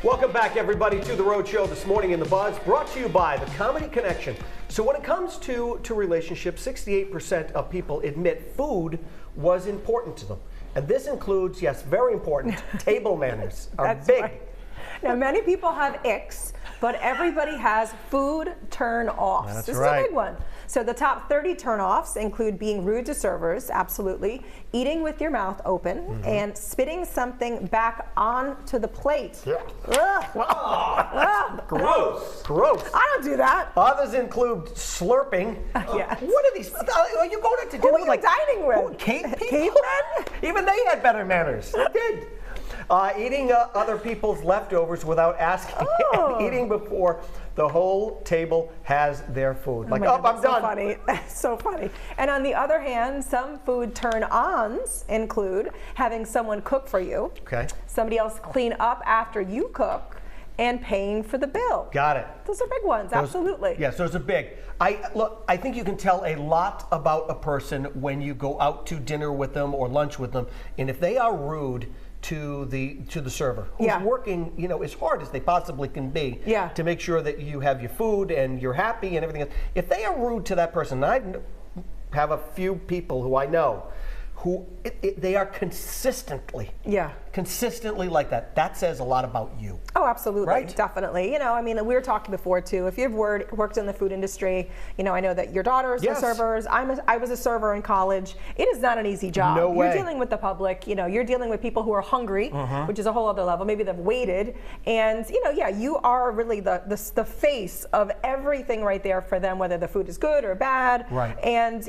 Welcome back, everybody, to The Rhode Show this morning in The Buzz, brought to you by The Comedy Connection. So when it comes to relationships, 68% of people admit food was important to them. And this includes, yes, very important, table manners are That's big. right. Now, many people have icks, but everybody has food turn-offs. That's this right. is a big one. So the top 30 turn-offs include being rude to servers, absolutely, eating with your mouth open, and spitting something back onto the plate. Yeah. Ugh. Ugh. Gross. Gross. I don't do that. Others include slurping. Yes. What are these? Are you going out to dinner Who are you dining with? Cave people? Cavemen? Even they had better manners. They did. Eating other people's leftovers without asking. Oh. Eating before the whole table has their food. Oh my I'm God, that's done. So funny. That's so funny. And on the other hand, some food turn-ons include having someone cook for you, Okay. somebody else clean up after you cook, and paying for the bill. Got it. Those are big ones, absolutely. Yes, those are big. I think you can tell a lot about a person when you go out to dinner with them or lunch with them, and if they are rude to the server who's Yeah. working, as hard as they possibly can be Yeah. to make sure that you have your food and you're happy and everything else. If they are rude to that person, and I have a few people who I know who they are consistently like that. That says a lot about you. Oh, absolutely, Right? definitely. We were talking before too. If you've worked in the food industry, I know that your daughters Yes. are servers. I was a server in college. It is not an easy job. No way. You're dealing with the public. You're dealing with people who are hungry, which is a whole other level. Maybe they've waited, and you are really the face of everything right there for them, whether the food is good or bad. Right. And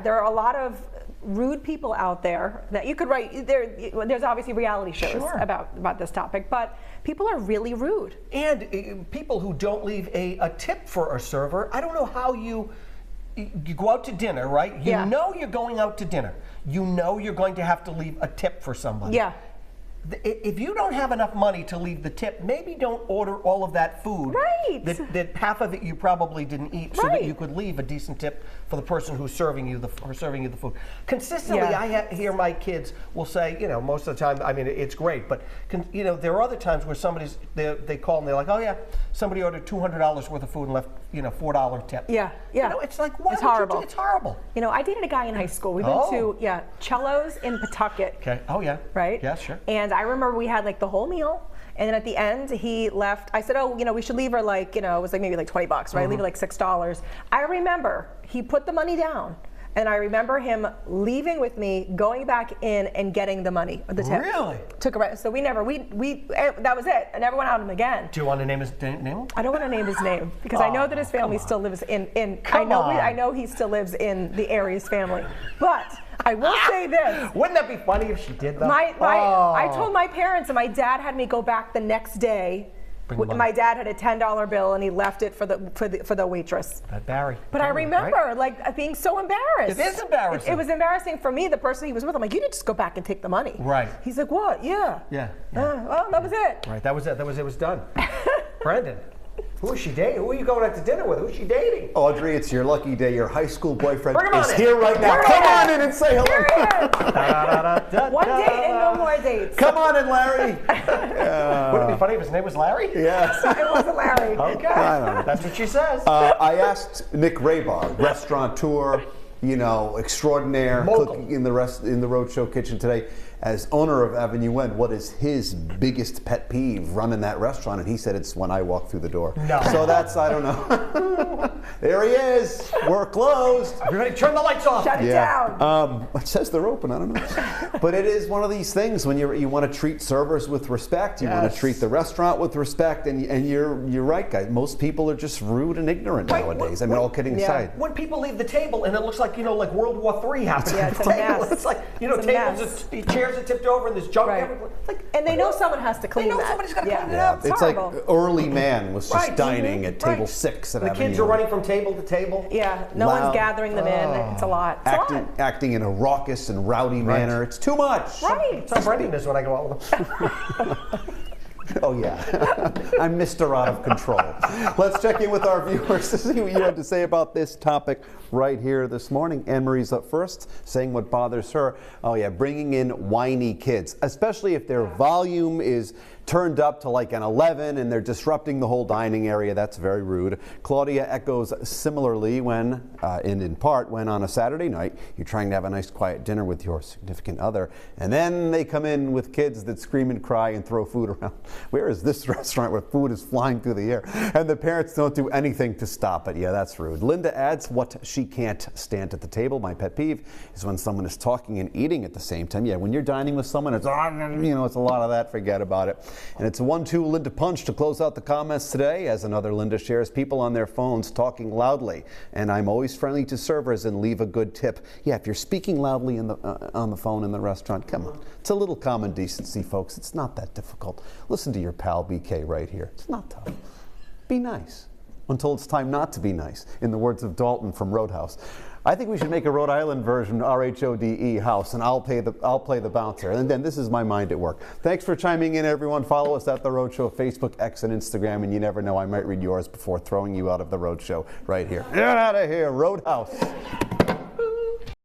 there are a lot of rude people out there that you could write. There's obviously reality shows Sure. about this topic, but people are really rude. And people who don't leave a tip for a server, I don't know how you go out to dinner, right? You Yeah. know you're going out to dinner. You know you're going to have to leave a tip for somebody. Yeah. If you don't have enough money to leave the tip, maybe don't order all of that food. Right. That half of it you probably didn't eat, so that Right. you could leave a decent tip for the person who's serving you the food. Consistently, Yeah. I hear my kids will say, most of the time, I mean, it's great, but there are other times where they call and they're like, oh yeah, somebody ordered $200 worth of food and left, $4 tip. Yeah, yeah. It's like, why It's would you horrible. It's horrible. I dated a guy in high school. We've been to Cello's in Pawtucket. Okay. Oh yeah. Right? Yeah, sure. And I remember we had the whole meal, and then at the end he left. I said, we should leave her it was maybe $20, right? Leave her $6. I remember he put the money down, and I remember him leaving with me, going back in and getting the money, the tip. Really? Took a so we that was it. I never went out him again. Do you want to name his name? I don't want to name his name because I know that his family still lives in. I know he still lives in the Aries family, but I will say this. Wouldn't that be funny if she did that? I told my parents, and my dad had me go back the next day. My dad had a $10 bill, and he left it for the waitress. That Barry. But I remember being so embarrassed. It is embarrassing. It was embarrassing for me, the person he was with. I'm like, you need to just go back and take the money. Right. He's like, what? Yeah. Yeah. Well, that was it. Right. That was it. It was done. Brendan, who is she dating? Who are you going out to dinner with? Who's she dating? Audrey, it's your lucky day. Your high school boyfriend Bring him on is in. here right now. Here Come he on is. in and say hello. Here he is. One date and no more dates. Come on in, Larry. Wouldn't it be funny if his name was Larry? Yes. It wasn't Larry. Okay. I don't know. That's what she says. I asked Nick Raybar, restaurateur, extraordinaire, Mogul. cooking in the Rhode Show kitchen today. As owner of Avenue N, what is his biggest pet peeve running that restaurant? And he said it's when I walk through the door. No. So that's, I don't know. There he is. We're closed. Everybody turn the lights off. Shut it down. It says they're open. I don't know. But it is one of these things when you want to treat servers with respect. You want Yes. to treat the restaurant with respect. And you're right, guys. Most people are just rude and ignorant Right. nowadays. I mean, all kidding aside. When people leave the table and it looks like World War III happened. Yeah, at it's the a table. mess. It's like It's a tables, mess. chairs are tipped over, and there's junk Right. everywhere. And they know someone has to clean They know that. somebody's got to clean it Yeah. up. It's horrible. like early man was just Right. dining at table Right. 6 at The Avenue kids are N. running from table to table. Yeah, no Loud. one's gathering them in. It's a lot. It's a lot. Acting in a raucous and rowdy manner. It's too much. Right. That's how Brendan is when I go out with him. Oh, yeah. I'm Mr. Out of Control. Let's check in with our viewers to see what you have to say about this topic right here this morning. Anne-Marie's up first, saying what bothers her. Oh, yeah, bringing in whiny kids, especially if their volume is turned up to like an 11 and they're disrupting the whole dining area. That's very rude. Claudia echoes similarly when, in part, when on a Saturday night you're trying to have a nice quiet dinner with your significant other, and then they come in with kids that scream and cry and throw food around. Where is this restaurant where food is flying through the air and the parents don't do anything to stop it? Yeah, that's rude. Linda adds what she can't stand at the table. My pet peeve is when someone is talking and eating at the same time. Yeah, when you're dining with someone, it's, it's a lot of that. Forget about it. And it's a 1-2 Linda punch to close out the comments today, as another Linda shares people on their phones talking loudly. And I'm always friendly to servers and leave a good tip. Yeah, if you're speaking loudly on the phone in the restaurant, come on. It's a little common decency, folks. It's not that difficult. Listen to your pal BK right here. It's not tough. Be nice until it's time not to be nice, in the words of Dalton from Roadhouse. I think we should make a Rhode Island version, RHODE house, and I'll play the bouncer. And then this is my mind at work. Thanks for chiming in, everyone. Follow us at The Rhode Show, Facebook, X, and Instagram, and you never know, I might read yours before throwing you out of The Rhode Show right here. Get out of here, Roadhouse.